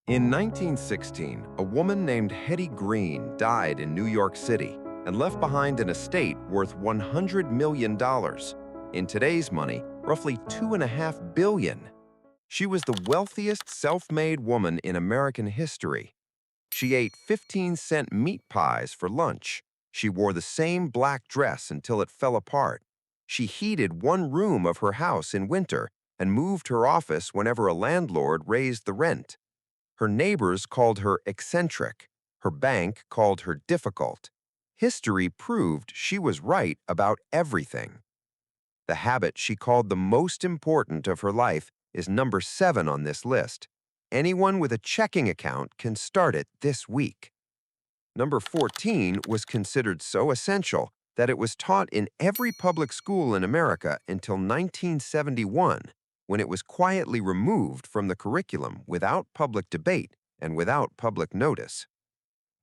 In 1916, a woman named Hetty Green died in New York City and left behind an estate worth $100 million. In today's money, roughly $2.5 billion. She was the wealthiest self-made woman in American history. She ate 15-cent meat pies for lunch. She wore the same black dress until it fell apart. She heated one room of her house in winter and moved her office whenever a landlord raised the rent. Her neighbors called her eccentric. Her bank called her difficult. History proved she was right about everything. The habit she called the most important of her life is number 7 on this list. Anyone with a checking account can start it this week. Number 14 was considered so essential that it was taught in every public school in America until 1971, when it was quietly removed from the curriculum without public debate and without public notice.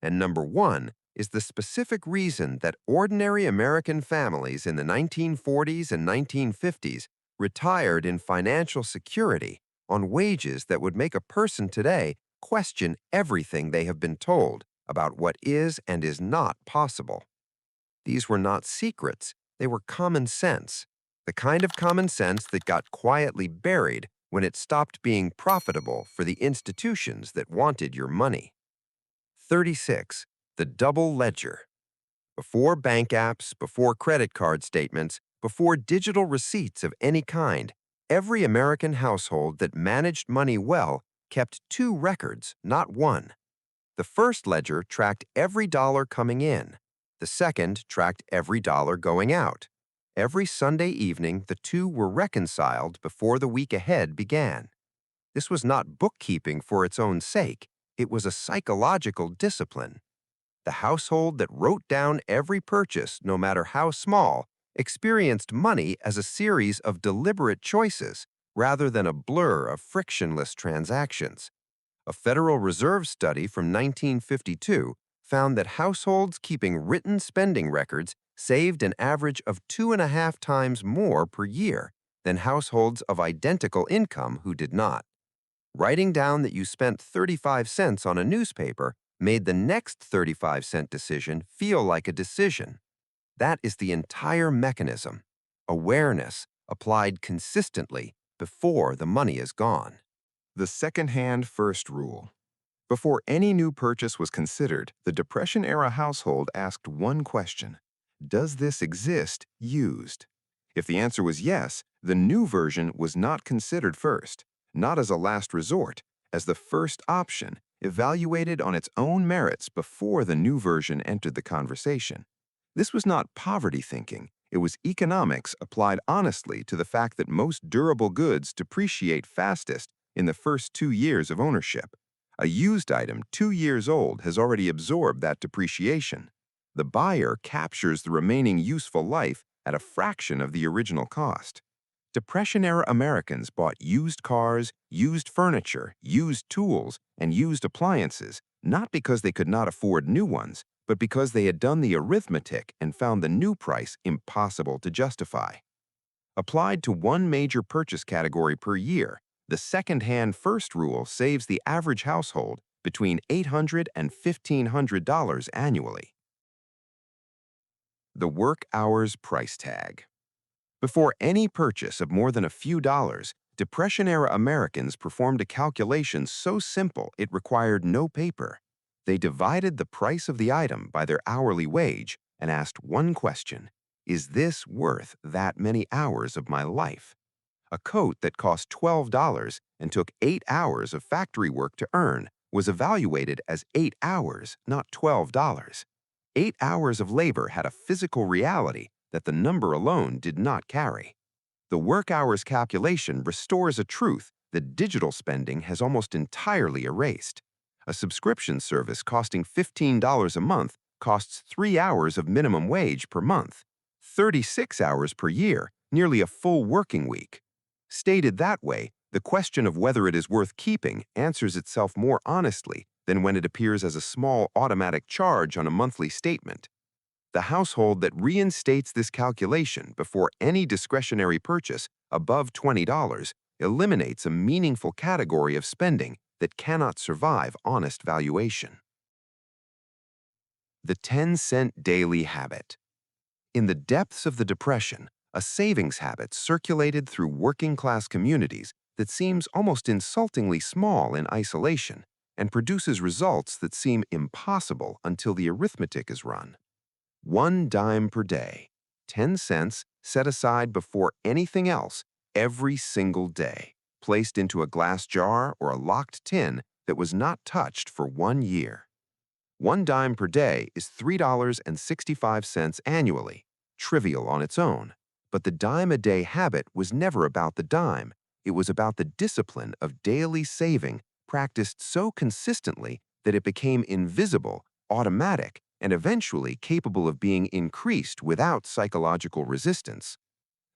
And number 1 is the specific reason that ordinary American families in the 1940s and 1950s retired in financial security on wages that would make a person today question everything they have been told about what is and is not possible. These were not secrets, they were common sense, the kind of common sense that got quietly buried when it stopped being profitable for the institutions that wanted your money. 36. The double ledger. Before bank apps, before credit card statements, before digital receipts of any kind, every American household that managed money well kept 2 records, not 1. The first ledger tracked every dollar coming in. The second tracked every dollar going out. Every Sunday evening, the 2 were reconciled before the week ahead began. This was not bookkeeping for its own sake. It was a psychological discipline. The household that wrote down every purchase, no matter how small, experienced money as a series of deliberate choices rather than a blur of frictionless transactions. A Federal Reserve study from 1952 found that households keeping written spending records saved an average of 2.5 times more per year than households of identical income who did not. Writing down that you spent 35 cents on a newspaper made the next 35-cent decision feel like a decision. That is the entire mechanism. Awareness applied consistently before the money is gone. The second-hand first rule. Before any new purchase was considered, the Depression-era household asked one question: does this exist used? If the answer was yes, the new version was not considered first, not as a last resort, as the first option, evaluated on its own merits before the new version entered the conversation. This was not poverty thinking. It was economics applied honestly to the fact that most durable goods depreciate fastest in the first 2 years of ownership. A used item 2 years old has already absorbed that depreciation. The buyer captures the remaining useful life at a fraction of the original cost. Depression-era Americans bought used cars, used furniture, used tools, and used appliances, not because they could not afford new ones, but because they had done the arithmetic and found the new price impossible to justify. Applied to one major purchase category per year, the second-hand first rule saves the average household between $800 and $1,500 annually. The work hours price tag. Before any purchase of more than a few dollars, Depression-era Americans performed a calculation so simple it required no paper. They divided the price of the item by their hourly wage and asked one question: is this worth that many hours of my life? A coat that cost $12 and took 8 hours of factory work to earn was evaluated as 8 hours, not $12. 8 hours of labor had a physical reality that the number alone did not carry. The work hours calculation restores a truth that digital spending has almost entirely erased. A subscription service costing $15 a month costs 3 hours of minimum wage per month, 36 hours per year, nearly a full working week. Stated that way, the question of whether it is worth keeping answers itself more honestly than when it appears as a small automatic charge on a monthly statement. The household that reinstates this calculation before any discretionary purchase above $20 eliminates a meaningful category of spending that cannot survive honest valuation. The 10-cent daily habit. In the depths of the Depression, a savings habit circulated through working-class communities that seems almost insultingly small in isolation and produces results that seem impossible until the arithmetic is run. 1 dime per day, 10 cents set aside before anything else every single day, placed into a glass jar or a locked tin that was not touched for 1 year. 1 dime per day is $3.65 annually, trivial on its own. But the dime-a-day habit was never about the dime. It was about the discipline of daily saving practiced so consistently that it became invisible, automatic, and eventually capable of being increased without psychological resistance.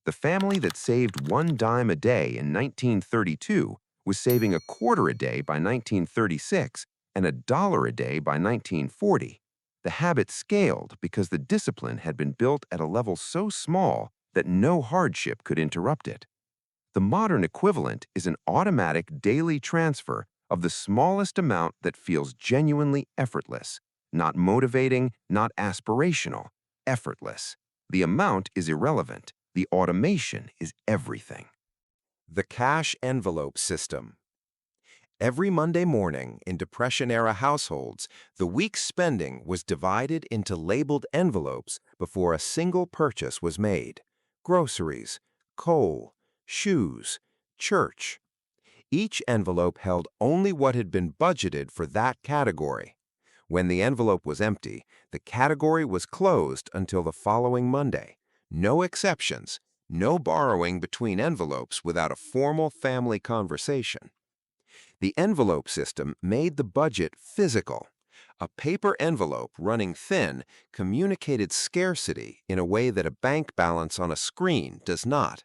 The family that saved 1 dime a day in 1932 was saving a quarter a day by 1936 and $1 a day by 1940. The habit scaled because the discipline had been built at a level so small that no hardship could interrupt it. The modern equivalent is an automatic daily transfer of the smallest amount that feels genuinely effortless, not motivating, not aspirational, effortless. The amount is irrelevant. The automation is everything. The cash envelope system. Every Monday morning in Depression-era households, the week's spending was divided into labeled envelopes before a single purchase was made. Groceries, coal, shoes, church. Each envelope held only what had been budgeted for that category. When the envelope was empty, the category was closed until the following Monday. No exceptions, no borrowing between envelopes without a formal family conversation. The envelope system made the budget physical. A paper envelope running thin communicated scarcity in a way that a bank balance on a screen does not.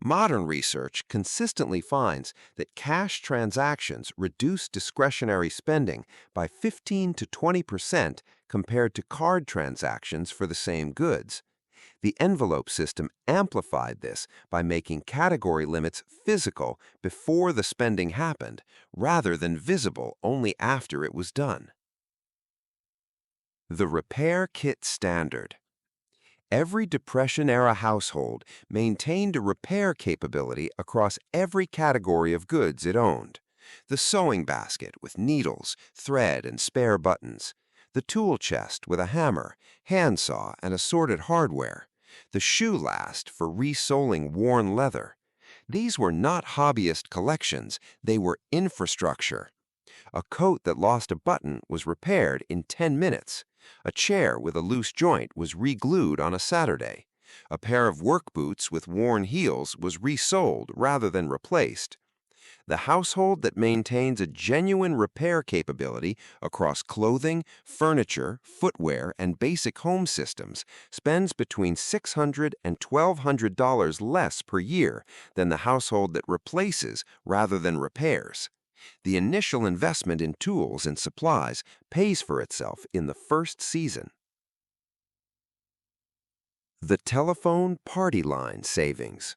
Modern research consistently finds that cash transactions reduce discretionary spending by 15 to 20% compared to card transactions for the same goods. The envelope system amplified this by making category limits physical before the spending happened, rather than visible only after it was done. The repair kit standard. Every Depression-era household maintained a repair capability across every category of goods it owned. The sewing basket with needles, thread, and spare buttons. The tool chest with a hammer, handsaw, and assorted hardware. The shoe last for resoling worn leather. These were not hobbyist collections, they were infrastructure. A coat that lost a button was repaired in 10 minutes. A chair with a loose joint was re-glued on a Saturday. A pair of work boots with worn heels was resoled rather than replaced. The household that maintains a genuine repair capability across clothing, furniture, footwear, and basic home systems spends between $600 and $1,200 less per year than the household that replaces rather than repairs. The initial investment in tools and supplies pays for itself in the first season. The telephone party line savings.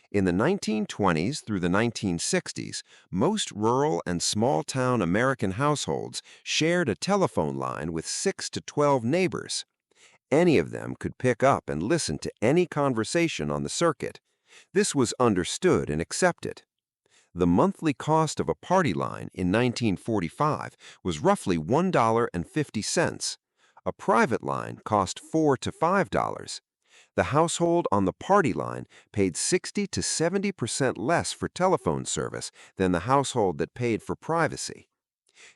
In the 1920s through the 1960s, most rural and small-town American households shared a telephone line with 6 to 12 neighbors. Any of them could pick up and listen to any conversation on the circuit. This was understood and accepted. The monthly cost of a party line in 1945 was roughly $1.50. A private line cost $4 to $5. The household on the party line paid 60 to 70% less for telephone service than the household that paid for privacy.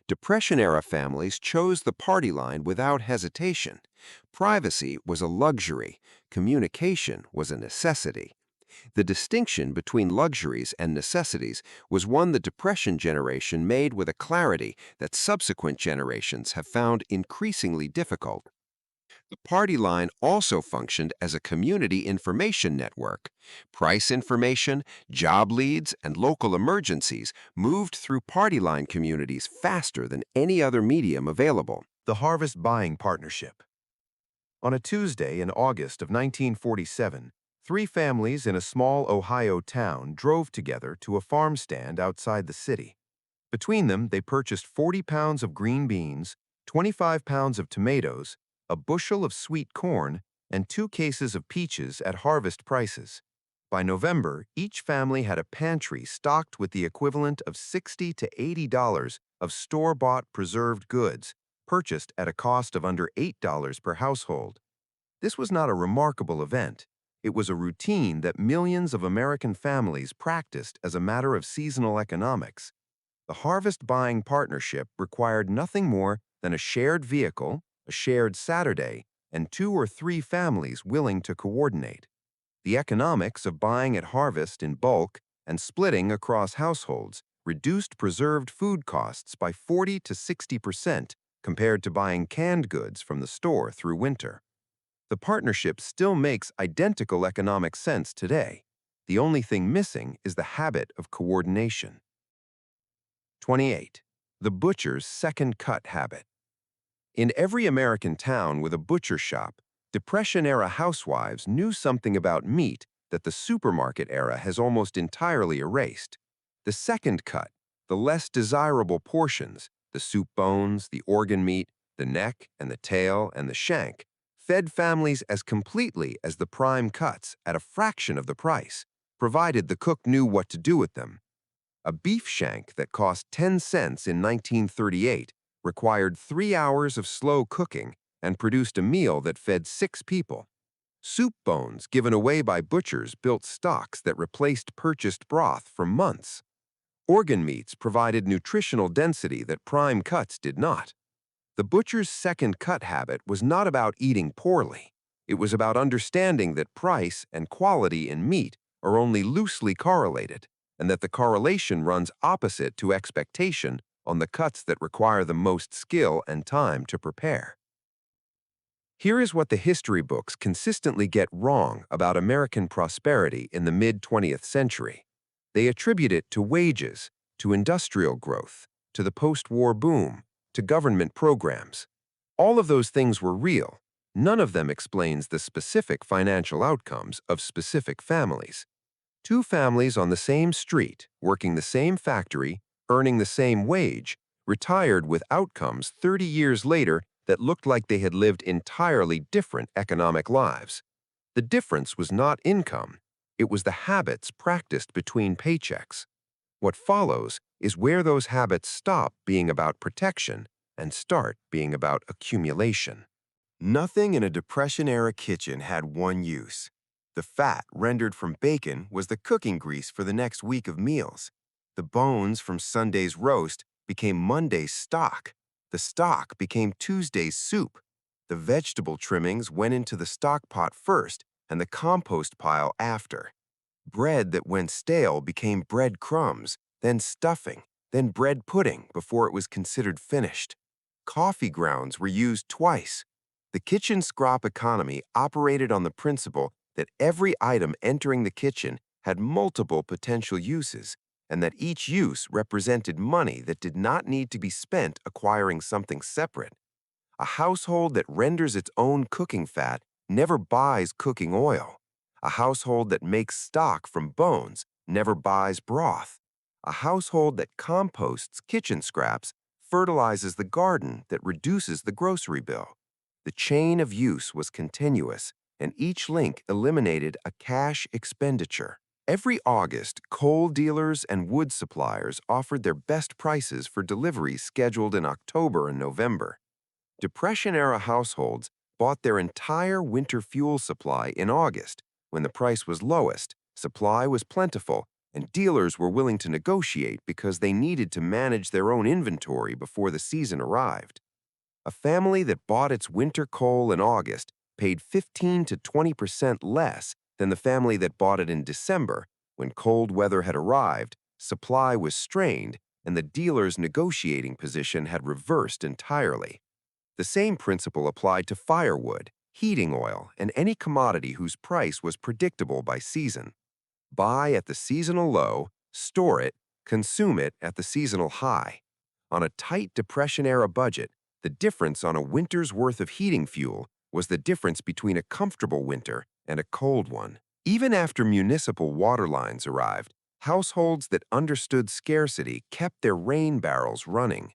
Depression-era families chose the party line without hesitation. Privacy was a luxury. Communication was a necessity. The distinction between luxuries and necessities was one the Depression generation made with a clarity that subsequent generations have found increasingly difficult. The party line also functioned as a community information network. Price information, job leads, and local emergencies moved through party line communities faster than any other medium available. The Harvest Buying Partnership. On a Tuesday in August of 1947, 3 families in a small Ohio town drove together to a farm stand outside the city. Between them, they purchased 40 pounds of green beans, 25 pounds of tomatoes, a bushel of sweet corn, and 2 cases of peaches at harvest prices. By November, each family had a pantry stocked with the equivalent of $60 to $80 of store-bought preserved goods, purchased at a cost of under $8 per household. This was not a remarkable event. It was a routine that millions of American families practiced as a matter of seasonal economics. The harvest buying partnership required nothing more than a shared vehicle, a shared Saturday, and 2 or 3 families willing to coordinate. The economics of buying at harvest in bulk and splitting across households reduced preserved food costs by 40 to 60% compared to buying canned goods from the store through winter. The partnership still makes identical economic sense today. The only thing missing is the habit of coordination. 28. The butcher's second cut habit. In every American town with a butcher shop, Depression-era housewives knew something about meat that the supermarket era has almost entirely erased. The second cut, the less desirable portions, the soup bones, the organ meat, the neck and the tail and the shank, fed families as completely as the prime cuts at a fraction of the price, provided the cook knew what to do with them. A beef shank that cost 10 cents in 1938 required 3 hours of slow cooking and produced a meal that fed 6 people. Soup bones given away by butchers built stocks that replaced purchased broth for months. Organ meats provided nutritional density that prime cuts did not. The butcher's second cut habit was not about eating poorly. It was about understanding that price and quality in meat are only loosely correlated, and that the correlation runs opposite to expectation on the cuts that require the most skill and time to prepare. Here is what the history books consistently get wrong about American prosperity in the mid-20th century. They attribute it to wages, to industrial growth, to the post-war boom, to government programs. All of those things were real. None of them explains the specific financial outcomes of specific families. 2 families on the same street, working the same factory, earning the same wage, retired with outcomes 30 years later that looked like they had lived entirely different economic lives. The difference was not income. It was the habits practiced between paychecks. What follows is where those habits stop being about protection and start being about accumulation. Nothing in a Depression-era kitchen had one use. The fat rendered from bacon was the cooking grease for the next week of meals. The bones from Sunday's roast became Monday's stock. The stock became Tuesday's soup. The vegetable trimmings went into the stock pot first and the compost pile after. Bread that went stale became bread crumbs, then stuffing, then bread pudding before it was considered finished. Coffee grounds were used twice. The kitchen scrap economy operated on the principle that every item entering the kitchen had multiple potential uses, and that each use represented money that did not need to be spent acquiring something separate. A household that renders its own cooking fat never buys cooking oil. A household that makes stock from bones never buys broth. A household that composts kitchen scraps fertilizes the garden that reduces the grocery bill. The chain of use was continuous, and each link eliminated a cash expenditure. Every August, coal dealers and wood suppliers offered their best prices for deliveries scheduled in October and November. Depression-era households bought their entire winter fuel supply in August, when the price was lowest, supply was plentiful, and dealers were willing to negotiate because they needed to manage their own inventory before the season arrived. A family that bought its winter coal in August paid 15 to 20% less than the family that bought it in December. When cold weather had arrived, supply was strained, and the dealer's negotiating position had reversed entirely. The same principle applied to firewood, heating oil, and any commodity whose price was predictable by season. Buy at the seasonal low, store it, consume it at the seasonal high. On a tight Depression-era budget, the difference on a winter's worth of heating fuel was the difference between a comfortable winter and a cold one. Even after municipal water lines arrived, Households that understood scarcity kept their rain barrels running.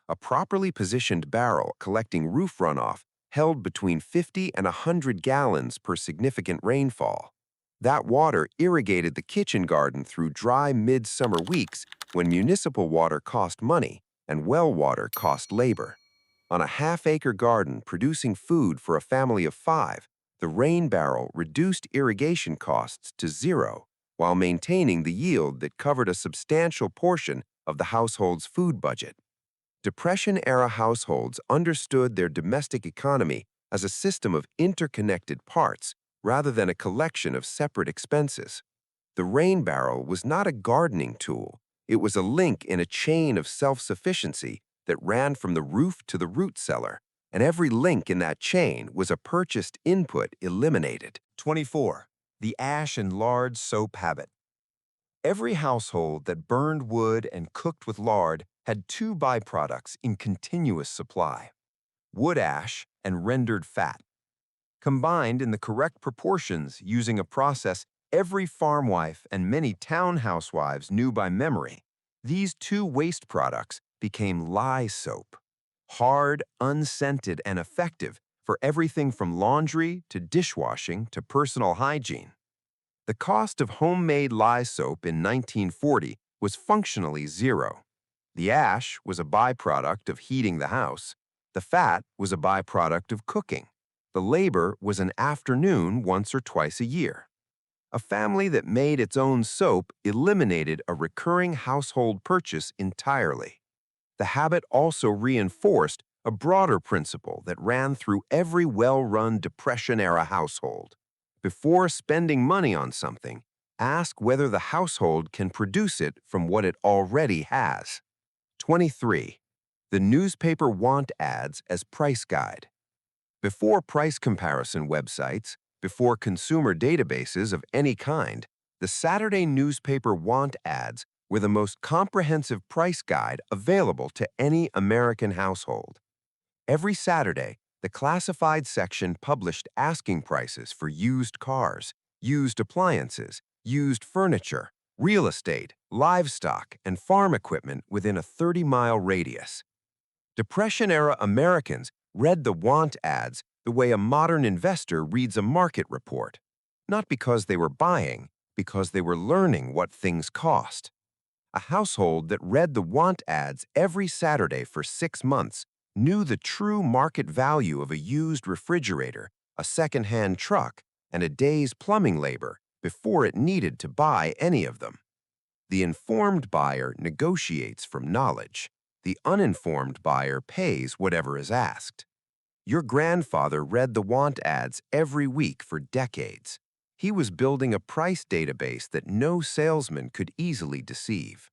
A properly positioned barrel collecting roof runoff held between 50 and 100 gallons per significant rainfall. That water irrigated the kitchen garden through dry midsummer weeks when municipal water cost money and well water cost labor. On a half-acre garden producing food for a family of 5, the rain barrel reduced irrigation costs to zero while maintaining the yield that covered a substantial portion of the household's food budget. Depression-era households understood their domestic economy as a system of interconnected parts rather than a collection of separate expenses. The rain barrel was not a gardening tool. It was a link in a chain of self-sufficiency that ran from the roof to the root cellar, and every link in that chain was a purchased input eliminated. 24. The ash and lard soap habit. Every household that burned wood and cooked with lard had two byproducts in continuous supply: wood ash and rendered fat. Combined in the correct proportions using a process every farm wife and many town housewives knew by memory, these two waste products became lye soap. Hard, unscented, and effective for everything from laundry to dishwashing to personal hygiene. The cost of homemade lye soap in 1940 was functionally zero. The ash was a byproduct of heating the house. The fat was a byproduct of cooking. The labor was an afternoon once or twice a year. A family that made its own soap eliminated a recurring household purchase entirely. The habit also reinforced a broader principle that ran through every well-run Depression-era household. Before spending money on something, ask whether the household can produce it from what it already has. 23. The newspaper want ads as price guide. Before price comparison websites, before consumer databases of any kind, the Saturday newspaper want ads were the most comprehensive price guide available to any American household. Every Saturday, the classified section published asking prices for used cars, used appliances, used furniture, real estate, livestock, and farm equipment within a 30-mile radius. Depression-era Americans read the want ads the way a modern investor reads a market report, not because they were buying, because they were learning what things cost. A household that read the want ads every Saturday for 6 months knew the true market value of a used refrigerator, a second-hand truck, and a day's plumbing labor before it needed to buy any of them. The informed buyer negotiates from knowledge. The uninformed buyer pays whatever is asked. Your grandfather read the want ads every week for decades. He was building a price database that no salesman could easily deceive.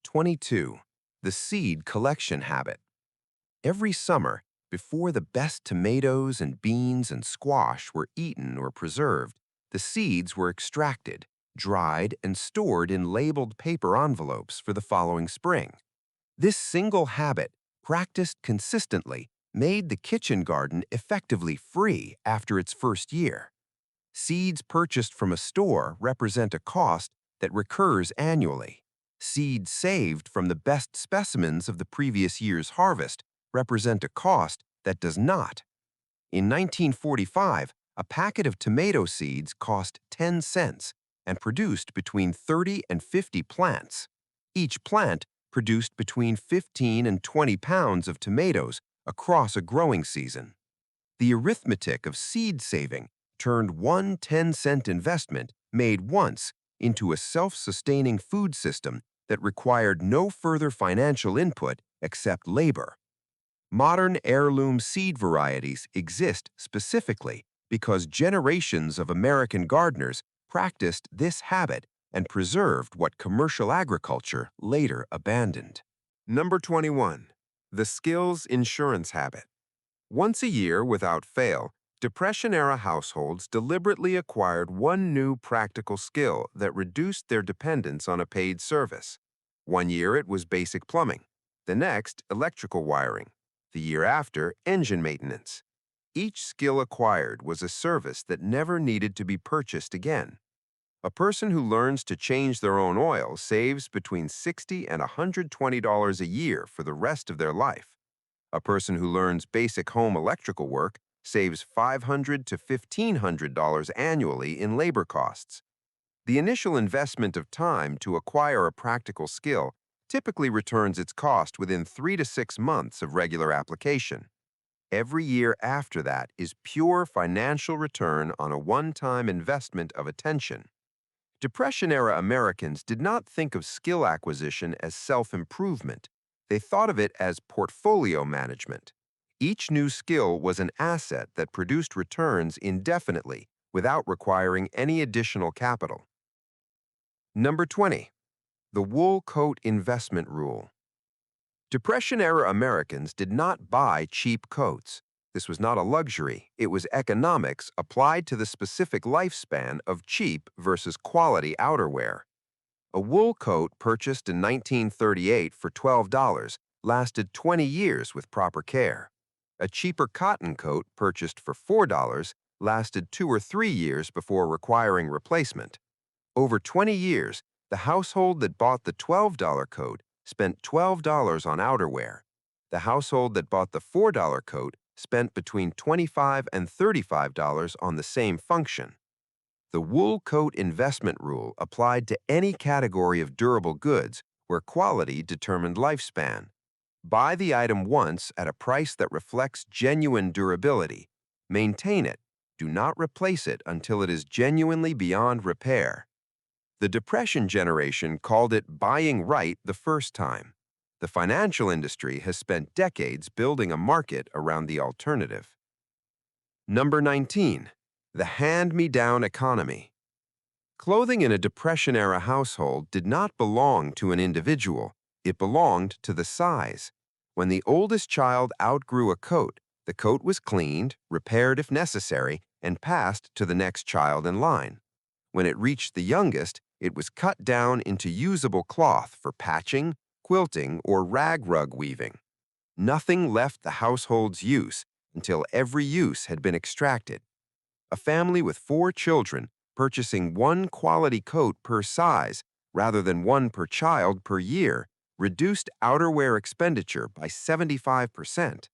22. The seed collection habit. Every summer, before the best tomatoes and beans and squash were eaten or preserved, the seeds were extracted, dried, and stored in labeled paper envelopes for the following spring. This single habit, practiced consistently, made the kitchen garden effectively free after its first year. Seeds purchased from a store represent a cost that recurs annually. Seeds saved from the best specimens of the previous year's harvest represent a cost that does not. In 1945, a packet of tomato seeds cost 10 cents and produced between 30 and 50 plants. Each plant produced between 15 and 20 pounds of tomatoes across a growing season. The arithmetic of seed saving turned one 10-cent investment made once into a self-sustaining food system that required no further financial input except labor. Modern heirloom seed varieties exist specifically because generations of American gardeners practiced this habit and preserved what commercial agriculture later abandoned. Number 21. The skills insurance habit. Once a year, without fail, Depression-era households deliberately acquired one new practical skill that reduced their dependence on a paid service. One year it was basic plumbing, the next electrical wiring, the year after engine maintenance. Each skill acquired was a service that never needed to be purchased again. A person who learns to change their own oil saves between $60 and $120 a year for the rest of their life. A person who learns basic home electrical work saves $500 to $1,500 annually in labor costs. The initial investment of time to acquire a practical skill typically returns its cost within 3 to 6 months of regular application. Every year after that is pure financial return on a one-time investment of attention. Depression-era Americans did not think of skill acquisition as self-improvement. They thought of it as portfolio management. Each new skill was an asset that produced returns indefinitely without requiring any additional capital. Number 20. The wool coat investment rule. Depression-era Americans did not buy cheap coats. This was not a luxury. It was economics applied to the specific lifespan of cheap versus quality outerwear. A wool coat purchased in 1938 for $12 lasted 20 years with proper care. A cheaper cotton coat purchased for $4 lasted 2 or 3 years before requiring replacement. Over 20 years, the household that bought the $12 coat spent $12 on outerwear. The household that bought the $4 coat spent between $25 and $35 on the same function. The wool coat investment rule applied to any category of durable goods where quality determined lifespan. Buy the item once at a price that reflects genuine durability. Maintain it. Do not replace it until it is genuinely beyond repair. The Depression generation called it buying right the first time. The financial industry has spent decades building a market around the alternative. Number 19. The hand-me-down economy. Clothing in a Depression-era household did not belong to an individual. It belonged to the size. When the oldest child outgrew a coat, the coat was cleaned, repaired if necessary, and passed to the next child in line. When it reached the youngest, it was cut down into usable cloth for patching, quilting, or rag rug weaving. Nothing left the household's use until every use had been extracted. A family with 4 children purchasing one quality coat per size rather than one per child per year reduced outerwear expenditure by 75%.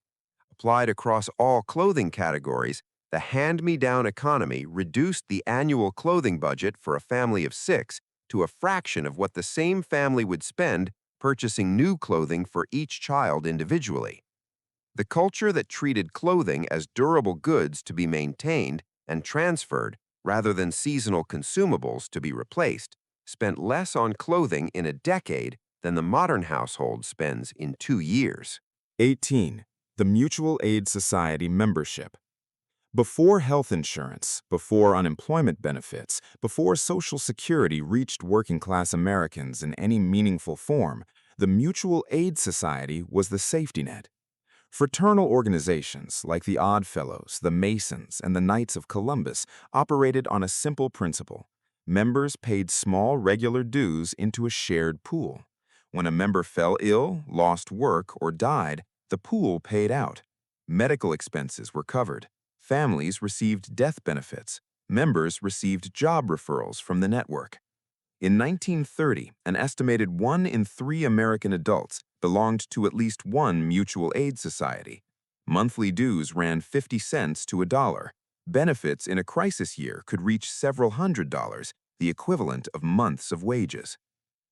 Applied across all clothing categories, the hand-me-down economy reduced the annual clothing budget for a family of 6 to a fraction of what the same family would spend purchasing new clothing for each child individually. The culture that treated clothing as durable goods to be maintained and transferred rather than seasonal consumables to be replaced spent less on clothing in a decade than the modern household spends in 2 years. 18. The Mutual Aid Society membership. Before health insurance, before unemployment benefits, before Social Security reached working-class Americans in any meaningful form, the Mutual Aid Society was the safety net. Fraternal organizations like the Odd Fellows, the Masons, and the Knights of Columbus operated on a simple principle. Members paid small regular dues into a shared pool. When a member fell ill, lost work, or died, the pool paid out. Medical expenses were covered. Families received death benefits. Members received job referrals from the network. In 1930, an estimated 1 in 3 American adults belonged to at least one mutual aid society. Monthly dues ran 50 cents to $1. Benefits in a crisis year could reach several $100s, the equivalent of months of wages.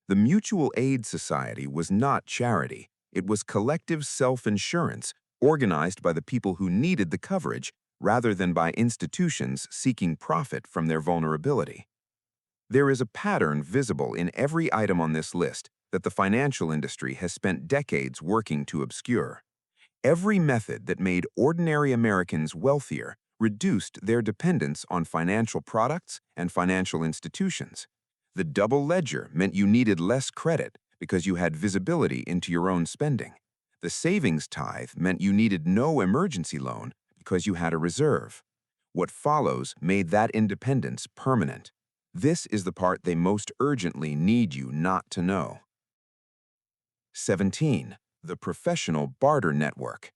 The Mutual Aid Society was not charity. It was collective self-insurance organized by the people who needed the coverage rather than by institutions seeking profit from their vulnerability. There is a pattern visible in every item on this list that the financial industry has spent decades working to obscure. Every method that made ordinary Americans wealthier reduced their dependence on financial products and financial institutions. The double ledger meant you needed less credit because you had visibility into your own spending. The savings tithe meant you needed no emergency loan because you had a reserve. What follows made that independence permanent. This is the part they most urgently need you not to know. 17. The Professional Barter Network.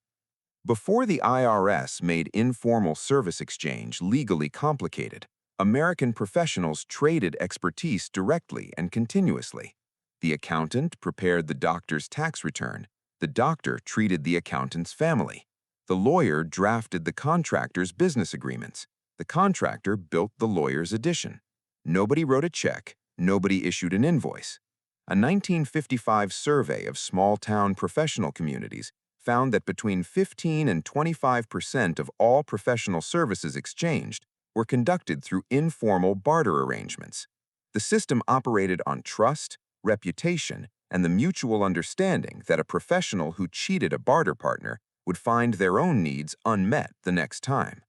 Before the IRS made informal service exchange legally complicated, American professionals traded expertise directly and continuously. The accountant prepared the doctor's tax return. The doctor treated the accountant's family. The lawyer drafted the contractor's business agreements. The contractor built the lawyer's addition. Nobody wrote a check. Nobody issued an invoice. A 1955 survey of small-town professional communities found that between 15 and 25% of all professional services exchanged were conducted through informal barter arrangements. The system operated on trust, reputation, and the mutual understanding that a professional who cheated a barter partner would find their own needs unmet the next time.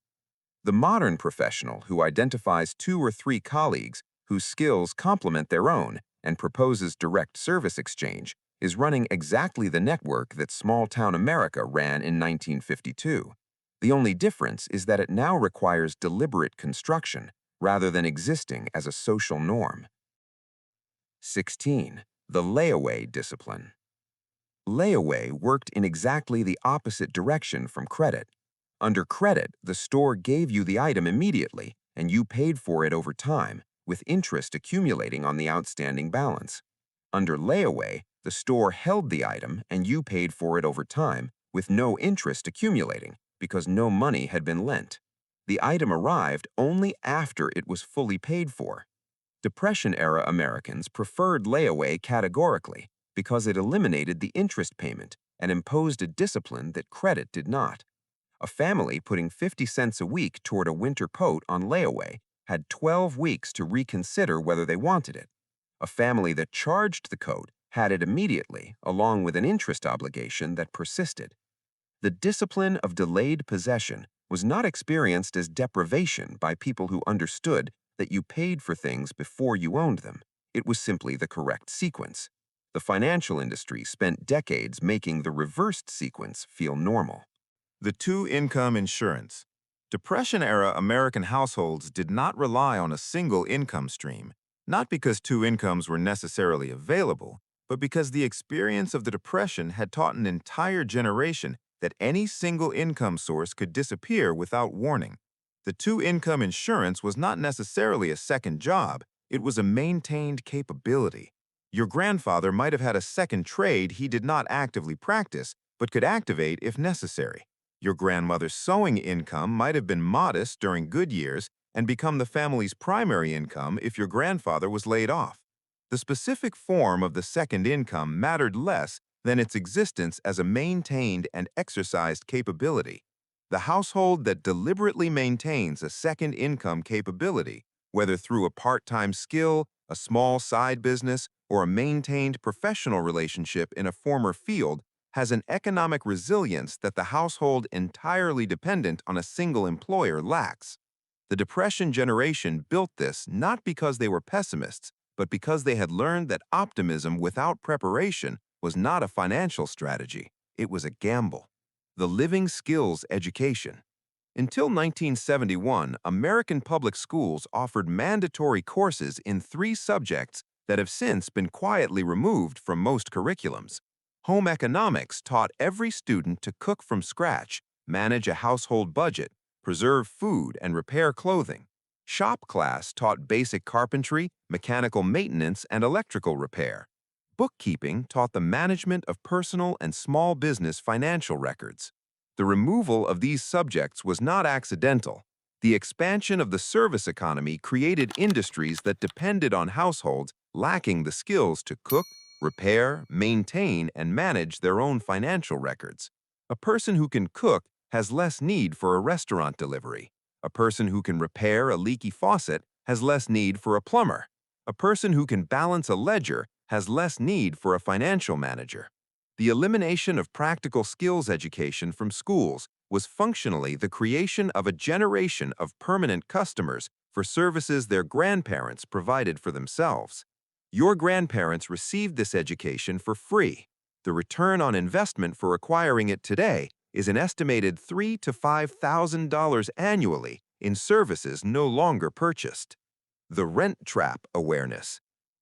The modern professional who identifies 2 or 3 colleagues whose skills complement their own and proposes direct service exchange is running exactly the network that small-town America ran in 1952. The only difference is that it now requires deliberate construction rather than existing as a social norm. 16. The layaway discipline. Layaway worked in exactly the opposite direction from credit. Under credit, the store gave you the item immediately, and you paid for it over time, with interest accumulating on the outstanding balance. Under layaway, the store held the item and you paid for it over time, with no interest accumulating, because no money had been lent. The item arrived only after it was fully paid for. Depression-era Americans preferred layaway categorically because it eliminated the interest payment and imposed a discipline that credit did not. A family putting 50 cents a week toward a winter coat on layaway had 12 weeks to reconsider whether they wanted it. A family that charged the coat had it immediately, along with an interest obligation that persisted. The discipline of delayed possession was not experienced as deprivation by people who understood that you paid for things before you owned them. It was simply the correct sequence. The financial industry spent decades making the reversed sequence feel normal. The two-income insurance. Depression-era American households did not rely on a single income stream, not because 2 incomes were necessarily available, but because the experience of the Depression had taught an entire generation that any single income source could disappear without warning. The two-income insurance was not necessarily a second job, it was a maintained capability. Your grandfather might have had a second trade he did not actively practice, but could activate if necessary. Your grandmother's sewing income might have been modest during good years and become the family's primary income if your grandfather was laid off. The specific form of the second income mattered less than its existence as a maintained and exercised capability. The household that deliberately maintains a second income capability, whether through a part-time skill, a small side business, or a maintained professional relationship in a former field, has an economic resilience that the household entirely dependent on a single employer lacks. The Depression generation built this not because they were pessimists, but because they had learned that optimism without preparation was not a financial strategy, it was a gamble. The living skills education. Until 1971, American public schools offered mandatory courses in 3 subjects that have since been quietly removed from most curriculums. Home economics taught every student to cook from scratch, manage a household budget, preserve food, and repair clothing. Shop class taught basic carpentry, mechanical maintenance, and electrical repair. Bookkeeping taught the management of personal and small business financial records. The removal of these subjects was not accidental. The expansion of the service economy created industries that depended on households lacking the skills to cook, repair, maintain, and manage their own financial records. A person who can cook has less need for a restaurant delivery. A person who can repair a leaky faucet has less need for a plumber. A person who can balance a ledger has less need for a financial manager. The elimination of practical skills education from schools was functionally the creation of a generation of permanent customers for services their grandparents provided for themselves. Your grandparents received this education for free. The return on investment for acquiring it today is an estimated $3,000 to $5,000 annually in services no longer purchased. The rent trap awareness.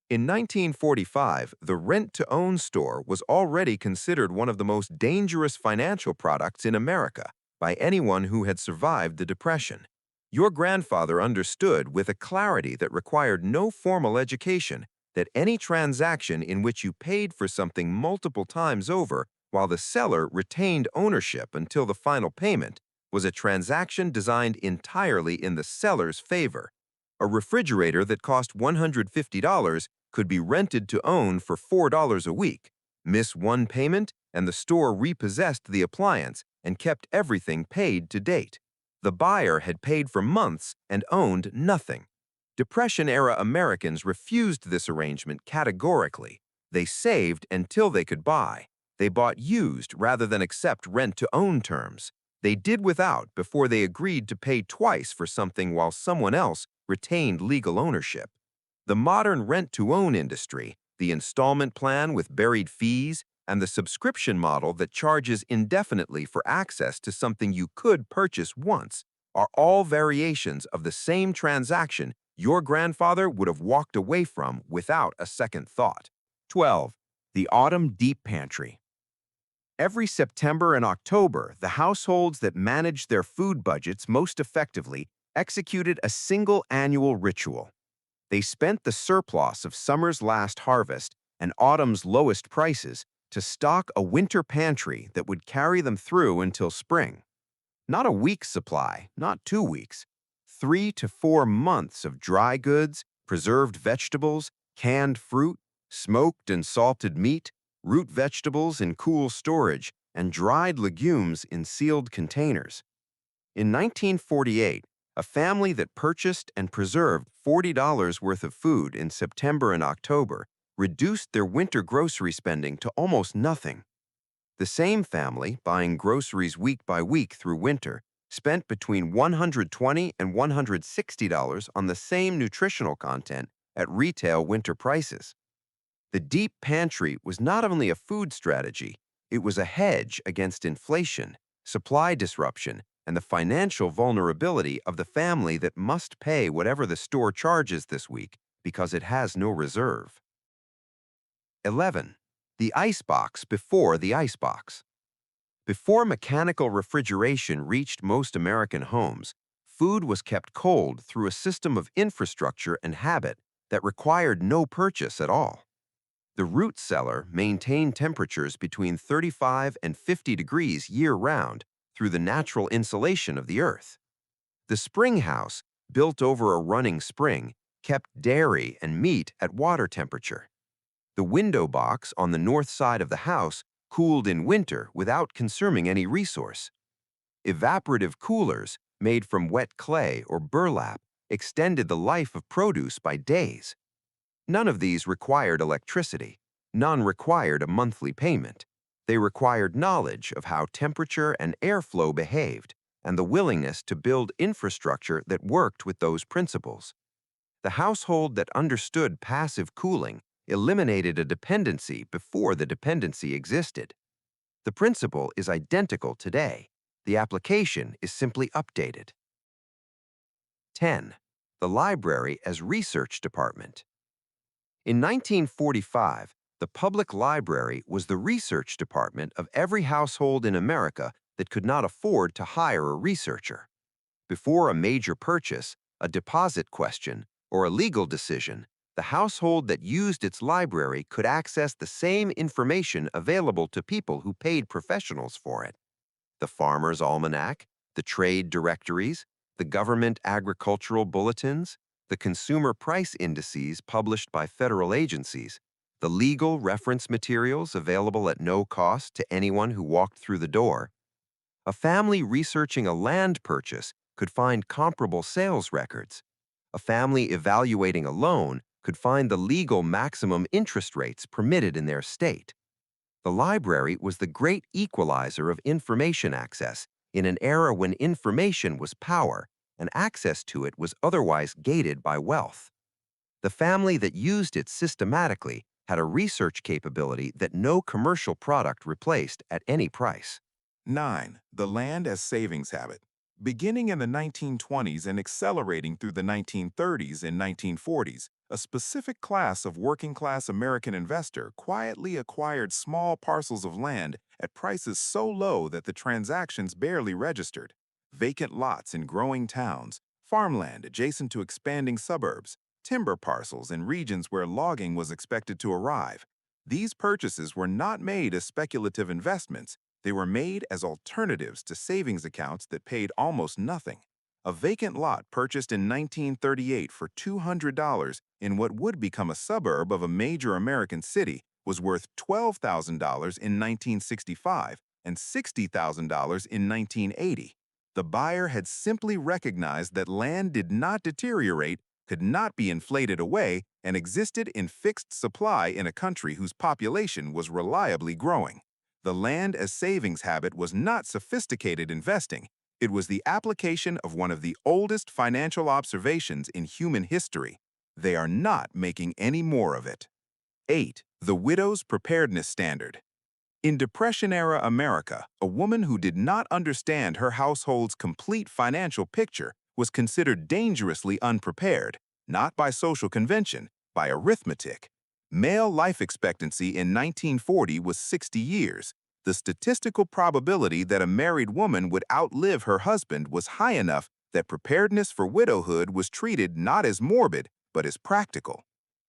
In 1945, the rent-to-own store was already considered one of the most dangerous financial products in America by anyone who had survived the Depression. Your grandfather understood with a clarity that required no formal education that any transaction in which you paid for something multiple times over while the seller retained ownership until the final payment was a transaction designed entirely in the seller's favor. A refrigerator that cost $150 could be rented to own for $4 a week. Miss one payment, and the store repossessed the appliance and kept everything paid to date. The buyer had paid for months and owned nothing. Depression-era Americans refused this arrangement categorically. They saved until they could buy. They bought used rather than accept rent-to-own terms. They did without before they agreed to pay twice for something while someone else retained legal ownership. The modern rent-to-own industry, the installment plan with buried fees, and the subscription model that charges indefinitely for access to something you could purchase once are all variations of the same transaction your grandfather would have walked away from without a second thought. 12. The Autumn Deep Pantry. Every September and October, the households that managed their food budgets most effectively executed a single annual ritual. They spent the surplus of summer's last harvest and autumn's lowest prices to stock a winter pantry that would carry them through until spring. Not a week's supply, not 2 weeks. 3 to 4 months of dry goods, preserved vegetables, canned fruit, smoked and salted meat, root vegetables in cool storage, and dried legumes in sealed containers. In 1948, a family that purchased and preserved $40 worth of food in September and October reduced their winter grocery spending to almost nothing. The same family, buying groceries week by week through winter, spent between $120 and $160 on the same nutritional content at retail winter prices. The deep pantry was not only a food strategy, it was a hedge against inflation, supply disruption, and the financial vulnerability of the family that must pay whatever the store charges this week because it has no reserve. 11. The icebox before the icebox. Before mechanical refrigeration reached most American homes, food was kept cold through a system of infrastructure and habit that required no purchase at all. The root cellar maintained temperatures between 35 and 50 degrees year-round through the natural insulation of the earth. The spring house, built over a running spring, kept dairy and meat at water temperature. The window box on the north side of the house cooled in winter without consuming any resource. Evaporative coolers, made from wet clay or burlap, extended the life of produce by days. None of these required electricity. None required a monthly payment. They required knowledge of how temperature and airflow behaved and the willingness to build infrastructure that worked with those principles. The household that understood passive cooling eliminated a dependency before the dependency existed. The principle is identical today. The application is simply updated. 10. The library as research department. In 1945, the public library was the research department of every household in America that could not afford to hire a researcher. Before a major purchase, a deposit question, or a legal decision, the household that used its library could access the same information available to people who paid professionals for it. The Farmer's Almanac, the trade directories, the government agricultural bulletins, the consumer price indices published by federal agencies, the legal reference materials available at no cost to anyone who walked through the door. A family researching a land purchase could find comparable sales records. A family evaluating a loan could find the legal maximum interest rates permitted in their state. The library was the great equalizer of information access in an era when information was power and access to it was otherwise gated by wealth. The family that used it systematically had a research capability that no commercial product replaced at any price. 9. The land as savings habit. Beginning in the 1920s and accelerating through the 1930s and 1940s, a specific class of working-class American investor quietly acquired small parcels of land at prices so low that the transactions barely registered. Vacant lots in growing towns, farmland adjacent to expanding suburbs, timber parcels in regions where logging was expected to arrive. These purchases were not made as speculative investments, they were made as alternatives to savings accounts that paid almost nothing. A vacant lot purchased in 1938 for $200 in what would become a suburb of a major American city was worth $12,000 in 1965 and $60,000 in 1980. The buyer had simply recognized that land did not deteriorate, could not be inflated away, and existed in fixed supply in a country whose population was reliably growing. The land as savings habit was not sophisticated investing. It was the application of one of the oldest financial observations in human history. They are not making any more of it. 8. The Widow's Preparedness Standard. In Depression-era America, a woman who did not understand her household's complete financial picture was considered dangerously unprepared, not by social convention, by arithmetic. Male life expectancy in 1940 was 60 years. The statistical probability that a married woman would outlive her husband was high enough that preparedness for widowhood was treated not as morbid, but as practical.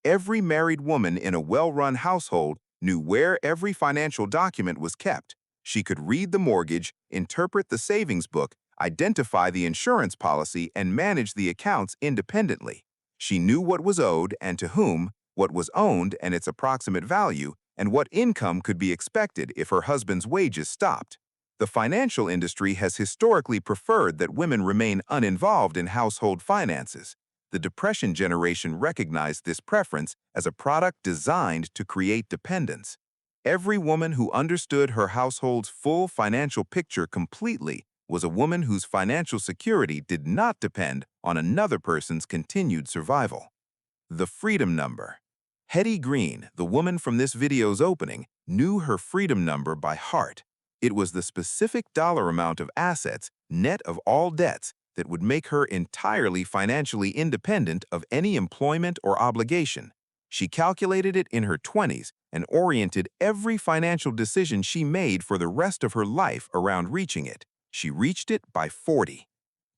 Every married woman in a well-run household knew where every financial document was kept. She could read the mortgage, interpret the savings book, identify the insurance policy, and manage the accounts independently. She knew what was owed and to whom, what was owned and its approximate value, and what income could be expected if her husband's wages stopped. The financial industry has historically preferred that women remain uninvolved in household finances. The Depression generation recognized this preference as a product designed to create dependence. Every woman who understood her household's full financial picture completely was a woman whose financial security did not depend on another person's continued survival. The Freedom Number. Hetty Green, the woman from this video's opening, knew her freedom number by heart. It was the specific dollar amount of assets, net of all debts, that would make her entirely financially independent of any employment or obligation. She calculated it in her 20s and oriented every financial decision she made for the rest of her life around reaching it. She reached it by 40.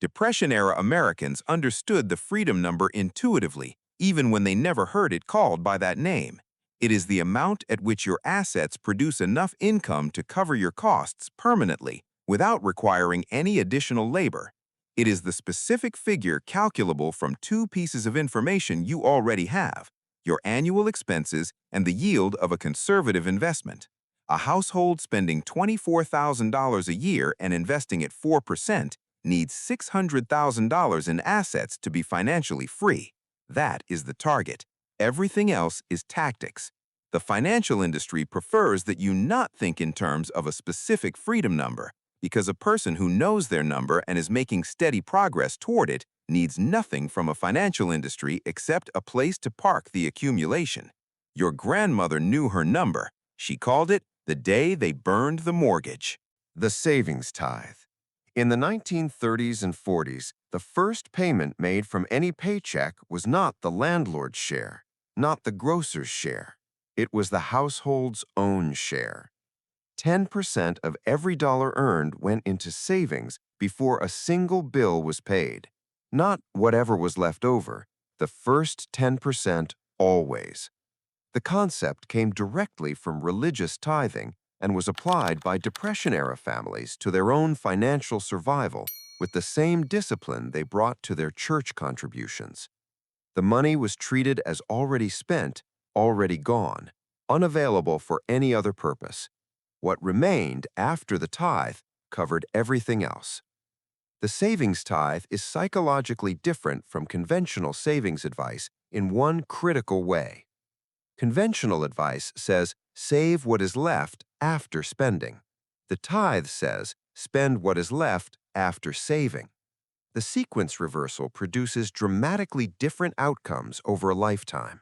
Depression-era Americans understood the freedom number intuitively, even when they never heard it called by that name. It is the amount at which your assets produce enough income to cover your costs permanently without requiring any additional labor. It is the specific figure calculable from two pieces of information you already have: your annual expenses and the yield of a conservative investment. A household spending $24,000 a year and investing at 4% needs $600,000 in assets to be financially free. That is the target. Everything else is tactics. The financial industry prefers that you not think in terms of a specific freedom number, because a person who knows their number and is making steady progress toward it needs nothing from a financial industry except a place to park the accumulation. Your grandmother knew her number. She called it the day they burned the mortgage. The savings tithe. In the 1930s and 40s, the first payment made from any paycheck was not the landlord's share, not the grocer's share. It was the household's own share. 10% of every dollar earned went into savings before a single bill was paid. Not whatever was left over, the first 10% always. The concept came directly from religious tithing and was applied by Depression-era families to their own financial survival with the same discipline they brought to their church contributions. The money was treated as already spent, already gone, unavailable for any other purpose. What remained after the tithe covered everything else. The savings tithe is psychologically different from conventional savings advice in one critical way. Conventional advice says, save what is left after spending. The tithe says, spend what is left after saving. The sequence reversal produces dramatically different outcomes over a lifetime.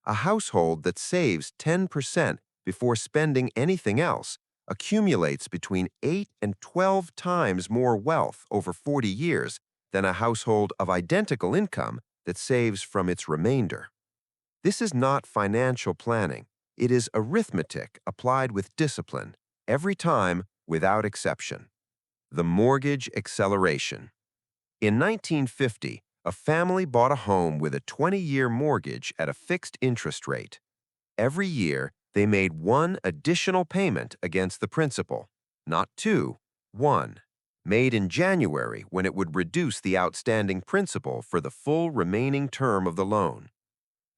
A household that saves 10% before spending anything else accumulates between 8 and 12 times more wealth over 40 years than a household of identical income that saves from its remainder. This is not financial planning. It is arithmetic applied with discipline, every time without exception. The mortgage acceleration. In 1950, a family bought a home with a 20-year mortgage at a fixed interest rate. Every year, they made one additional payment against the principal, not two, one, made in January when it would reduce the outstanding principal for the full remaining term of the loan.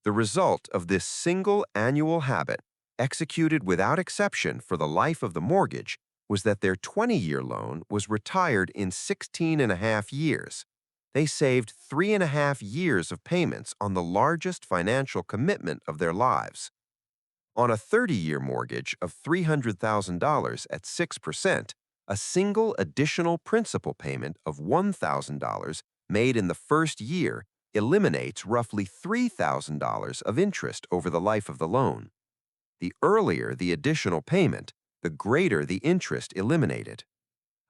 The result of this single annual habit, executed without exception for the life of the mortgage, was that their 20-year loan was retired in 16 and a half years. They saved 3.5 years of payments on the largest financial commitment of their lives. On a 30-year mortgage of $300,000 at 6%, a single additional principal payment of $1,000 made in the first year eliminates roughly $3,000 of interest over the life of the loan. The earlier the additional payment, the greater the interest eliminated.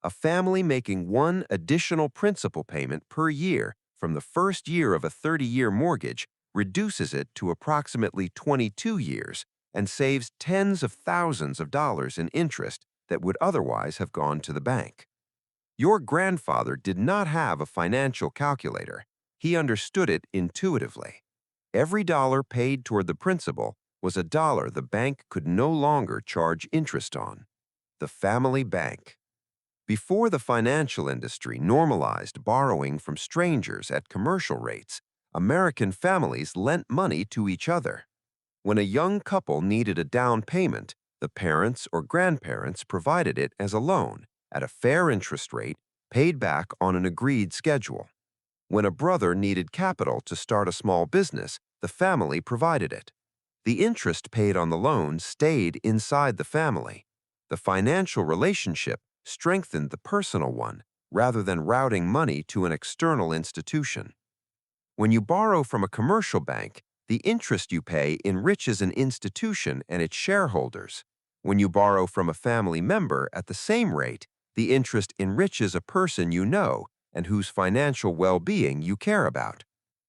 A family making one additional principal payment per year from the first year of a 30-year mortgage reduces it to approximately 22 years and saves tens of thousands of dollars in interest that would otherwise have gone to the bank. Your grandfather did not have a financial calculator. He understood it intuitively. Every dollar paid toward the principal was a dollar the bank could no longer charge interest on. The family bank. Before the financial industry normalized borrowing from strangers at commercial rates, American families lent money to each other. When a young couple needed a down payment, the parents or grandparents provided it as a loan at a fair interest rate, paid back on an agreed schedule. When a brother needed capital to start a small business, the family provided it. The interest paid on the loan stayed inside the family. The financial relationship strengthened the personal one rather than routing money to an external institution. When you borrow from a commercial bank, the interest you pay enriches an institution and its shareholders. When you borrow from a family member at the same rate, the interest enriches a person you know and whose financial well-being you care about.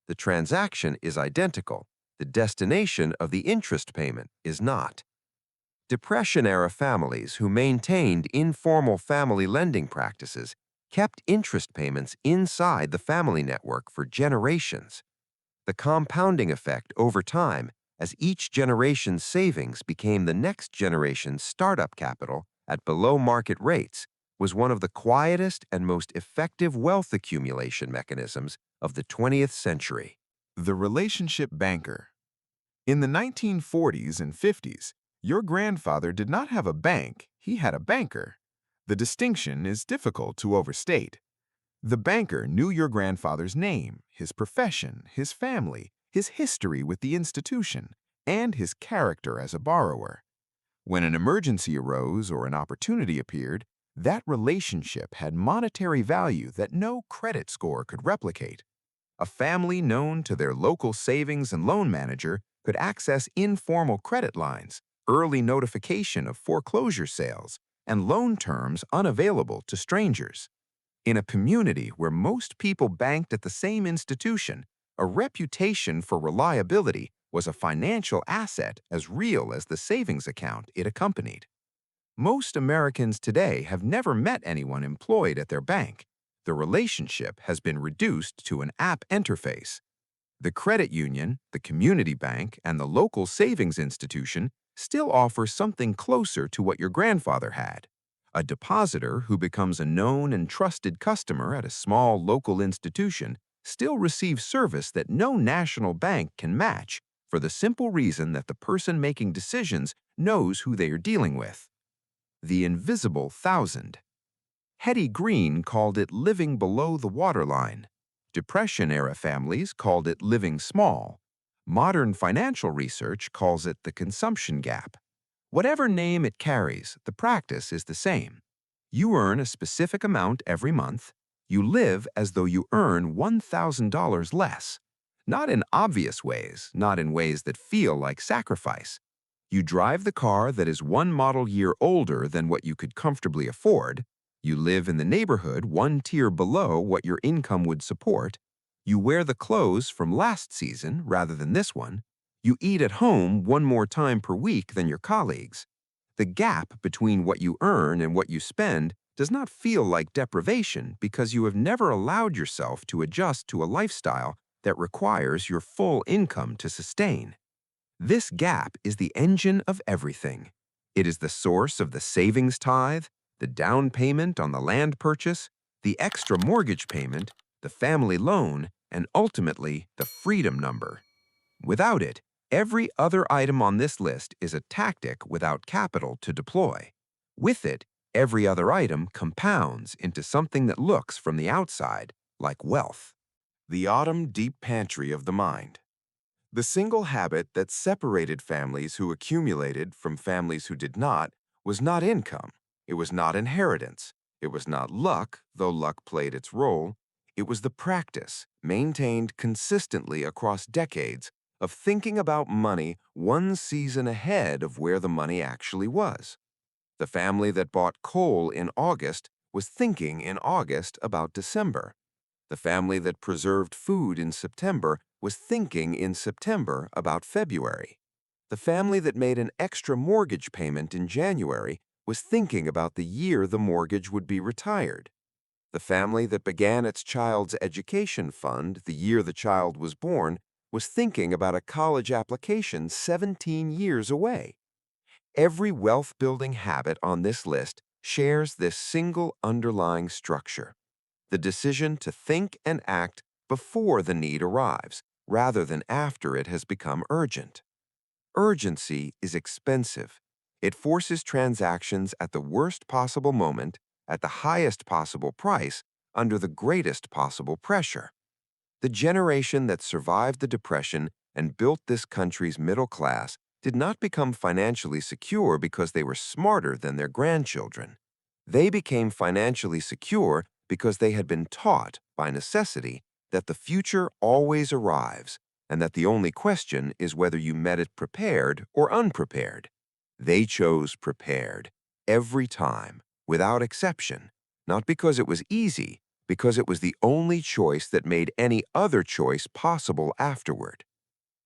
The transaction is identical. The destination of the interest payment is not. Depression-era families who maintained informal family lending practices kept interest payments inside the family network for generations. The compounding effect over time as each generation's savings became the next generation's startup capital at below-market rates was one of the quietest and most effective wealth accumulation mechanisms of the 20th century. The relationship banker. In the 1940s and 50s, your grandfather did not have a bank, he had a banker. The distinction is difficult to overstate. The banker knew your grandfather's name, his profession, his family, his history with the institution, and his character as a borrower. When an emergency arose or an opportunity appeared, that relationship had monetary value that no credit score could replicate. A family known to their local savings and loan manager could access informal credit lines, early notification of foreclosure sales, and loan terms unavailable to strangers. In a community where most people banked at the same institution, a reputation for reliability was a financial asset as real as the savings account it accompanied. Most Americans today have never met anyone employed at their bank. The relationship has been reduced to an app interface. The credit union, the community bank, and the local savings institution still offer something closer to what your grandfather had. A depositor who becomes a known and trusted customer at a small local institution still receives service that no national bank can match for the simple reason that the person making decisions knows who they are dealing with. The invisible thousand. Hetty Green called it living below the waterline. Depression-era families called it living small. Modern financial research calls it the consumption gap. Whatever name it carries, the practice is the same. You earn a specific amount every month. You live as though you earn $1,000 less. Not in obvious ways, not in ways that feel like sacrifice. You drive the car that is one model year older than what you could comfortably afford. You live in the neighborhood one tier below what your income would support. You wear the clothes from last season rather than this one. You eat at home one more time per week than your colleagues. The gap between what you earn and what you spend does not feel like deprivation because you have never allowed yourself to adjust to a lifestyle that requires your full income to sustain. This gap is the engine of everything. It is the source of the savings tithe, the down payment on the land purchase, the extra mortgage payment, the family loan, and ultimately the freedom number. Without it, every other item on this list is a tactic without capital to deploy. With it, every other item compounds into something that looks from the outside like wealth. The autumn deep pantry of the mind. The single habit that separated families who accumulated from families who did not was not income. It was not inheritance. It was not luck, though luck played its role. It was the practice, maintained consistently across decades, of thinking about money one season ahead of where the money actually was. The family that bought coal in August was thinking in August about December. The family that preserved food in September was thinking in September about February. The family that made an extra mortgage payment in January was thinking about the year the mortgage would be retired. The family that began its child's education fund the year the child was born was thinking about a college application 17 years away. Every wealth-building habit on this list shares this single underlying structure: the decision to think and act before the need arrives, rather than after it has become urgent. Urgency is expensive. It forces transactions at the worst possible moment, at the highest possible price, under the greatest possible pressure. The generation that survived the Depression and built this country's middle class did not become financially secure because they were smarter than their grandchildren. They became financially secure because they had been taught, by necessity, that the future always arrives, and that the only question is whether you met it prepared or unprepared. They chose prepared, every time, without exception, not because it was easy, because it was the only choice that made any other choice possible afterward.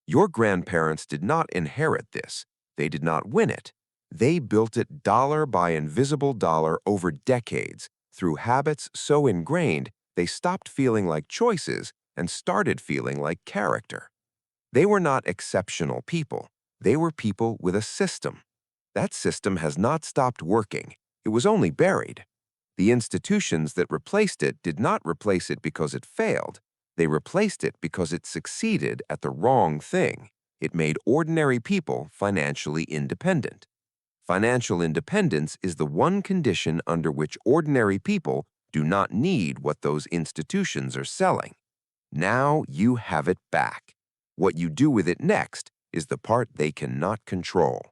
Your grandparents did not inherit this. They did not win it. They built it dollar by invisible dollar over decades, through habits so ingrained they stopped feeling like choices and started feeling like character. They were not exceptional people. They were people with a system. That system has not stopped working. It was only buried. The institutions that replaced it did not replace it because it failed. They replaced it because it succeeded at the wrong thing. It made ordinary people financially independent. Financial independence is the one condition under which ordinary people do not need what those institutions are selling. Now you have it back. What you do with it next is the part they cannot control.